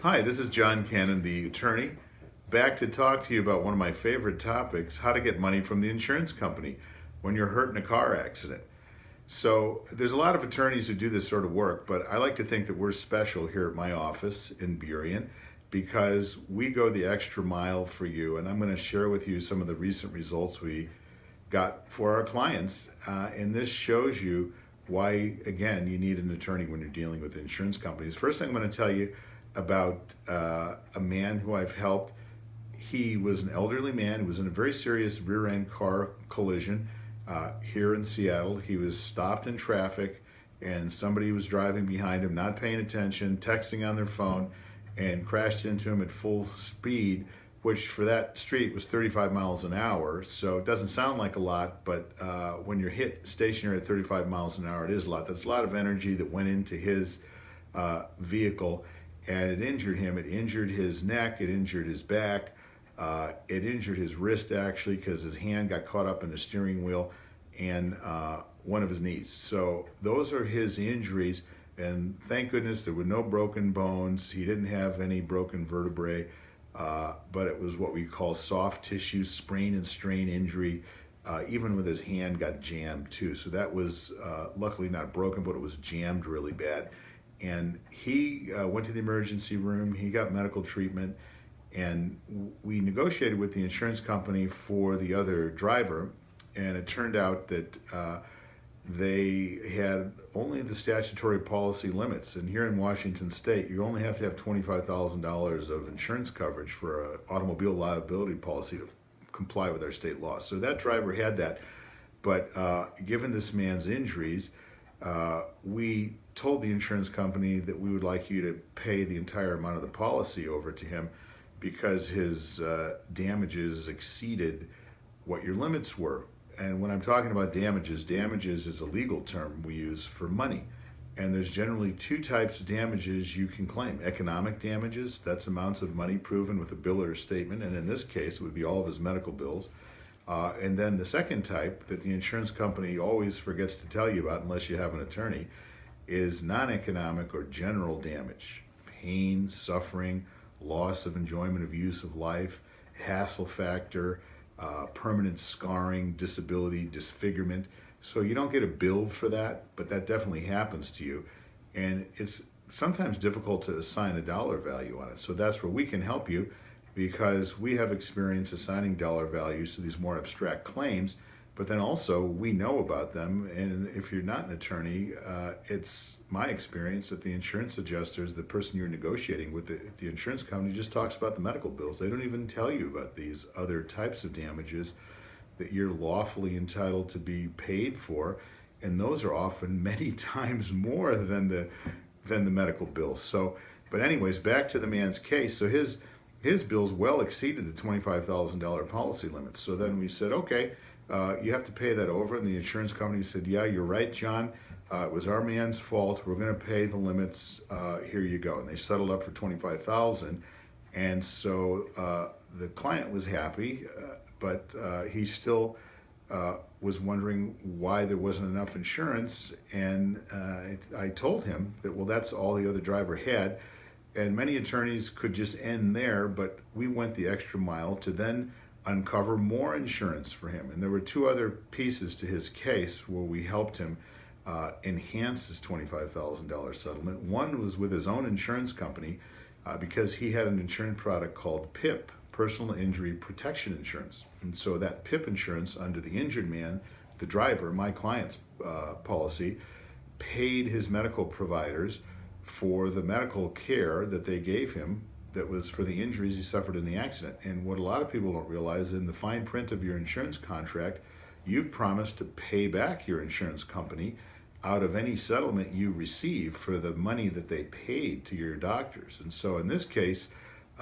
Hi, this is John Kannin, the attorney, back to talk to you about one of my favorite topics, how to get money from the insurance company when you're hurt in a car accident. So, there's a lot of attorneys who do this sort of work, but I like to think that we're special here at my office in Burien because we go the extra mile for you, and I'm going to share with you some of the recent results we got for our clients. And this shows you why, again, you need an attorney when you're dealing with insurance companies. First thing I'm going to tell you about a man who I've helped. He was an elderly man who was in a very serious rear end car collision here in Seattle. He was stopped in traffic and somebody was driving behind him, not paying attention, texting on their phone, and crashed into him at full speed, which for that street was 35 miles an hour. So it doesn't sound like a lot, but when you're hit stationary at 35 miles an hour, it is a lot. That's a lot of energy that went into his vehicle, and it injured him. It injured his neck, it injured his back, it injured his wrist actually because his hand got caught up in the steering wheel, and one of his knees. So those are his injuries, and thank goodness there were no broken bones. He didn't have any broken vertebrae, but it was what we call soft tissue sprain and strain injury. Even with his hand got jammed too. So that was luckily not broken, but it was jammed really bad. And he went to the emergency room, he got medical treatment, and we negotiated with the insurance company for the other driver, and it turned out that they had only the statutory policy limits. And here in Washington State, you only have to have $25,000 of insurance coverage for an automobile liability policy to comply with our state laws. So that driver had that, but given this man's injuries, we told the insurance company that we would like you to pay the entire amount of the policy over to him because his damages exceeded what your limits were. And when I'm talking about damages is a legal term we use for money. And there's generally two types of damages you can claim. Economic damages, that's amounts of money proven with a bill or a statement, and in this case it would be all of his medical bills. And then the second type that the insurance company always forgets to tell you about unless you have an attorney is non-economic or general damage. Pain, suffering, loss of enjoyment of use of life, hassle factor, permanent scarring, disability, disfigurement. So you don't get a bill for that, but that definitely happens to you. And it's sometimes difficult to assign a dollar value on it. So that's where we can help you, because we have experience assigning dollar values to these more abstract claims, but then also we know about them. And if you're not an attorney, it's my experience that the insurance adjusters, the person you're negotiating with, the insurance company just talks about the medical bills. They don't even tell you about these other types of damages that you're lawfully entitled to be paid for, and those are often many times more than the medical bills. So, but anyways, back to the man's case. So his bills well exceeded the $25,000 policy limit. So then we said, okay, you have to pay that over. And the insurance company said, yeah, you're right, John. It was our man's fault. We're going to pay the limits. Here you go. And they settled up for $25,000. And so the client was happy, but he still was wondering why there wasn't enough insurance. And I told him that, well, that's all the other driver had. And many attorneys could just end there, but we went the extra mile to then uncover more insurance for him. And there were two other pieces to his case where we helped him enhance his $25,000 settlement. One was with his own insurance company because he had an insurance product called PIP, Personal Injury Protection Insurance. And so that PIP insurance under the injured man, the driver, my client's policy, paid his medical providers for the medical care that they gave him that was for the injuries he suffered in the accident. And what a lot of people don't realize, in the fine print of your insurance contract, you've promised to pay back your insurance company out of any settlement you receive for the money that they paid to your doctors. And so in this case,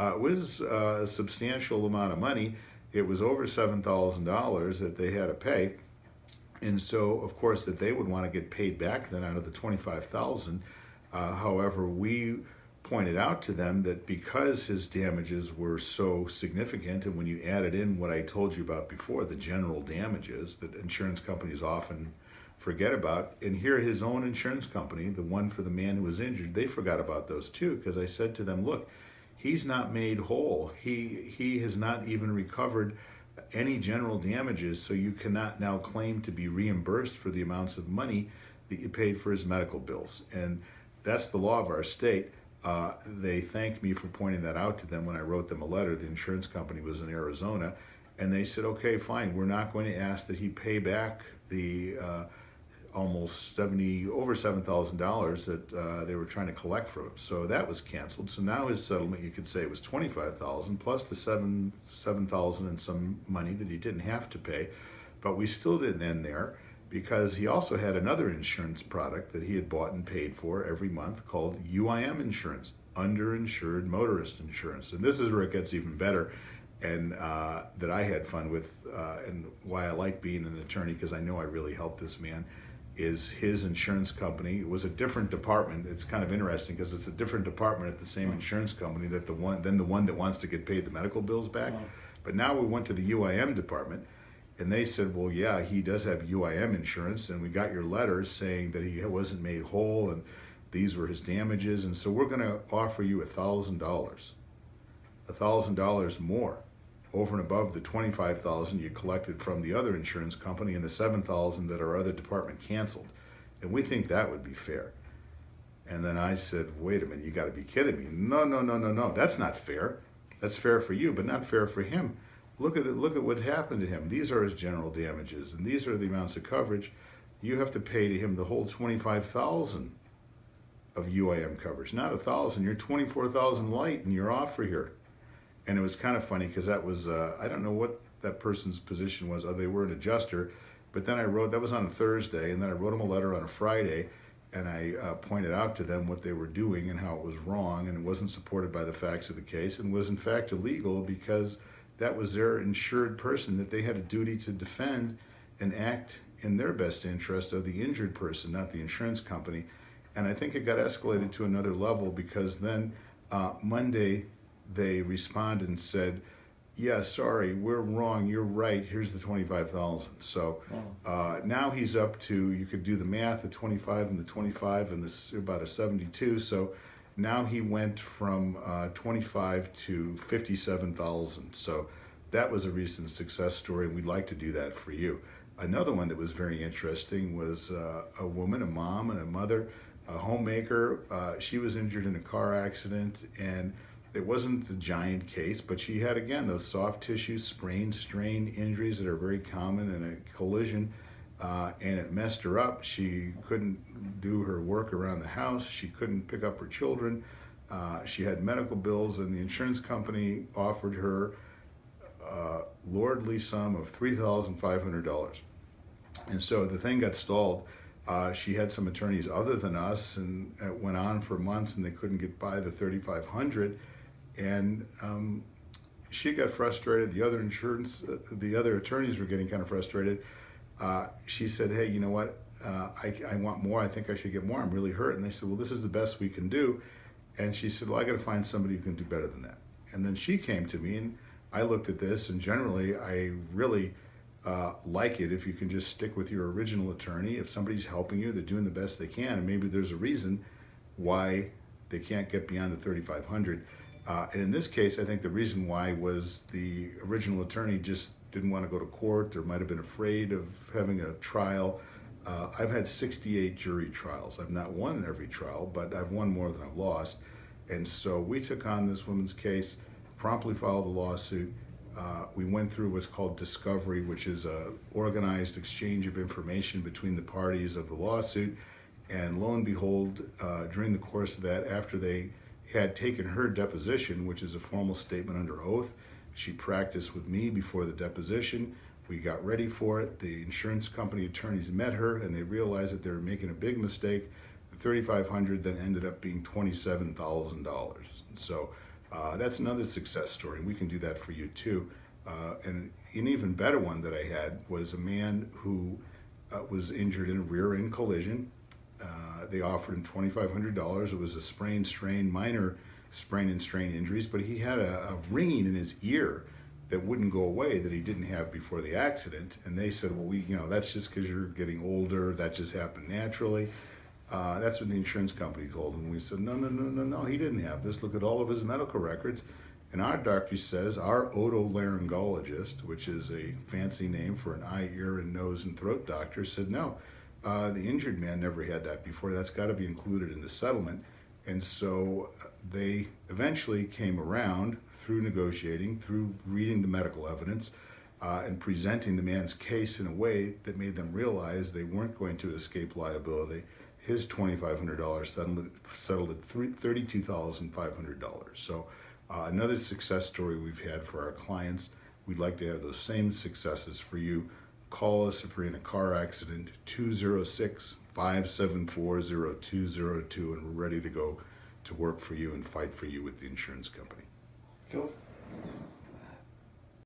it was a substantial amount of money. It was over $7,000 that they had to pay. And so, of course, that they would want to get paid back then out of the $25,000. However, we pointed out to them that because his damages were so significant, and when you added in what I told you about before, the general damages that insurance companies often forget about, and here his own insurance company, the one for the man who was injured, they forgot about those too, because I said to them, look, he's not made whole. He has not even recovered any general damages, so you cannot now claim to be reimbursed for the amounts of money that you paid for his medical bills. And that's the law of our state. They thanked me for pointing that out to them when I wrote them a letter. The insurance company was in Arizona, and they said, okay, fine, we're not going to ask that he pay back the almost over $7,000 that they were trying to collect from him. So that was canceled. So now his settlement, you could say, was $25,000 plus the $7,000 and some money that he didn't have to pay. But we still didn't end there, because he also had another insurance product that he had bought and paid for every month called UIM insurance, underinsured motorist insurance. And this is where it gets even better, and that I had fun with, and why I like being an attorney, because I know I really helped this man, is his insurance company was a different department. It's kind of interesting because it's a different department at the same insurance company than the one that wants to get paid the medical bills back. But now we went to the UIM department, and they said, well, yeah, he does have UIM insurance, and we got your letter saying that he wasn't made whole and these were his damages, and so we're going to offer you $1,000 more over and above the $25,000 you collected from the other insurance company and the $7,000 that our other department canceled. And we think that would be fair. And then I said, wait a minute, you got to be kidding me. No, that's not fair. That's fair for you, but not fair for him. Look at what happened to him. These are his general damages, and these are the amounts of coverage. You have to pay to him the whole $25,000 of UIM coverage, not $1,000. You're $24,000 light in your offer here. And it was kind of funny because that was, I don't know what that person's position was. They were an adjuster. But then that was on a Thursday, and then I wrote them a letter on a Friday, and I pointed out to them what they were doing and how it was wrong, and it wasn't supported by the facts of the case, and was in fact illegal because that was their insured person that they had a duty to defend and act in their best interest of the injured person, not the insurance company. And I think it got escalated to another level because then Monday, they responded and said, yeah, sorry, we're wrong, you're right, here's the $25,000. So now he's up to, you could do the math, the 25 and the 25 and this about a 72. So now he went from 25 to 57,000. So that was a recent success story, and we'd like to do that for you. Another one that was very interesting was a woman, a mom and a mother, a homemaker. She was injured in a car accident, and it wasn't the giant case, but she had, again, those soft tissue sprain, strain injuries that are very common in a collision, and it messed her up. She couldn't do her work around the house. She couldn't pick up her children. She had medical bills, and the insurance company offered her a lordly sum of $3,500. And so the thing got stalled. She had some attorneys other than us, and it went on for months, and they couldn't get by the $3,500. And she got frustrated. The other attorneys were getting kind of frustrated. She said, hey, you know what? I want more. I think I should get more. I'm really hurt. And they said, well, this is the best we can do. And she said, well, I got to find somebody who can do better than that. And then she came to me, and I looked at this, and generally I really like it if you can just stick with your original attorney. If somebody's helping you, they're doing the best they can, and maybe there's a reason why they can't get beyond the $3,500. And in this case, I think the reason why was the original attorney just didn't want to go to court, or might have been afraid of having a trial. I've had 68 jury trials. I've not won every trial, but I've won more than I've lost. And so we took on this woman's case, promptly filed a lawsuit. We went through what's called discovery, which is a organized exchange of information between the parties of the lawsuit. And lo and behold, during the course of that, after they had taken her deposition, which is a formal statement under oath, she practiced with me before the deposition. We got ready for it. The insurance company attorneys met her, and they realized that they were making a big mistake. The $3,500 then ended up being $27,000. So that's another success story. We can do that for you too. And an even better one that I had was a man who was injured in a rear end collision. They offered him $2,500. It was a sprain, strain, minor sprain and strain injuries, but he had a ringing in his ear that wouldn't go away that he didn't have before the accident. And they said, well, that's just because you're getting older. That just happened naturally. That's what the insurance company told him. We said, no, no, no, no, no, he didn't have this. Look at all of his medical records. And our doctor says, our otolaryngologist, which is a fancy name for an eye, ear, and nose and throat doctor, said, no, the injured man never had that before. That's got to be included in the settlement. And so they eventually came around through negotiating, through reading the medical evidence, and presenting the man's case in a way that made them realize they weren't going to escape liability. His $2,500 settled at $32,500. So another success story we've had for our clients. We'd like to have those same successes for you. Call us if you're in a car accident, 206-574-0202, and we're ready to go to work for you and fight for you with the insurance company. Cool.